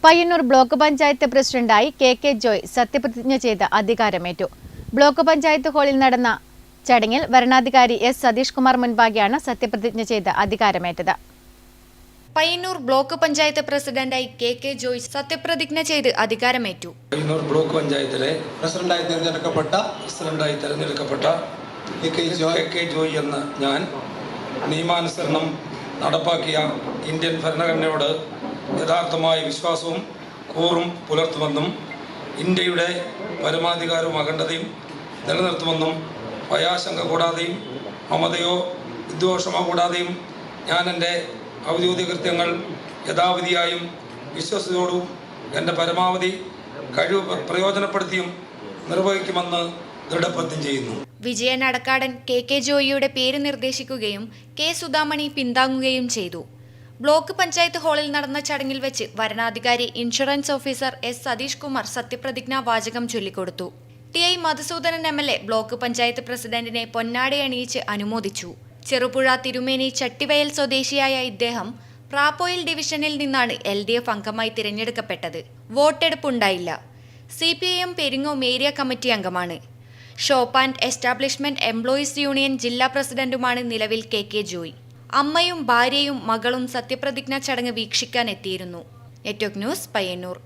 Payyanur block panchayat പ്രസിഡന്റായി K Joy സത്യപ്രതിജ്ഞ ചെയ്ത് അധികാരമേറ്റു. ബ്ലോക്ക് പഞ്ചായത്ത് ഹാളിൽ നടന്ന ചടങ്ങിൽ വരണാധികാരി എസ് സതീഷ് കുമാർ മുൻപാകെയാണ് സത്യപ്രതിജ്ഞ ചെയ്ത് അധികാരമേറ്റത്. പയ്യന്നൂർ ബ്ലോക്ക് പഞ്ചായത്ത് പ്രസിഡന്റായി കെ ജോയ് സത്യപ്രതിജ്ഞ ചെയ്ത് അധികാരമേറ്റു. പയ്യന്നൂർ ബ്ലോക്ക് പഞ്ചായത്തിലെ പ്രസിഡന്റായി തിരഞ്ഞെടുക്കപ്പെട്ട കെ ജോയ് എന്ന ഞാൻ നിയമാനുസരണം നടപ്പാക്കിയ ഇന്ത്യൻ ഭരണഘടനയോട് യഥാർത്ഥമായ വിശ്വാസവും കൂറും പുലർത്തുമെന്നും ഇന്ത്യയുടെ പരമാധികാരവും അഖണ്ഡതയും നിലനിർത്തുമെന്നും ഭയാശങ്ക കൂടാതെയും മമതയോ വിദ്വേഷമോ കൂടാതെയും ഞാൻ എൻ്റെ ഔദ്യോഗിക കൃത്യങ്ങൾ യഥാവിധിയായും വിശ്വസതയോടും എൻ്റെ പരമാവധി കഴിവ് പ്രയോജനപ്പെടുത്തിയും നിർവഹിക്കുമെന്ന് ദൃഢപ്രതിജ്ഞ ചെയ്യുന്നു. വിജയൻ അടക്കാടൻ കെ ജോയിയുടെ പേര് നിർദ്ദേശിക്കുകയും കെ സുധാമണി പിന്താങ്ങുകയും ചെയ്തു. ബ്ലോക്ക് പഞ്ചായത്ത് ഹാളിൽ നടന്ന ചടങ്ങിൽ വെച്ച് വരണാധികാരി insurance officer S Satheesh Kumar സത്യപ്രതിജ്ഞാ വാചകം ചൊല്ലിക്കൊടുത്തു. T I. Madhusoodanan MLA block panchayat പ്രസിഡന്റിനെ പൊന്നാടയണിയിച്ച് അനുമോദിച്ചു. ചെറുപുഴ തിരുമേനി ചട്ടിവയൽ സ്വദേശിയായ ഇദ്ദേഹം പ്രാപ്പോയിൽ ഡിവിഷനിൽ നിന്നാണ് LDF അംഗമായി തിരഞ്ഞെടുക്കപ്പെട്ടത്. വോട്ടെടുപ്പുണ്ടായില്ല. CPIM പെരിങ്ങോം ഏരിയ കമ്മിറ്റി അംഗമാണ്. Shop and establishment employees union ജില്ലാ പ്രസിഡന്റുമാണ് നിലവിൽ കെ ജോയ്. അമ്മയും ഭാര്യയും മകളും സത്യപ്രതിജ്ഞാ ചടങ്ങ് വീക്ഷിക്കാൻ എത്തിയിരുന്നു. Network news, Payyanur.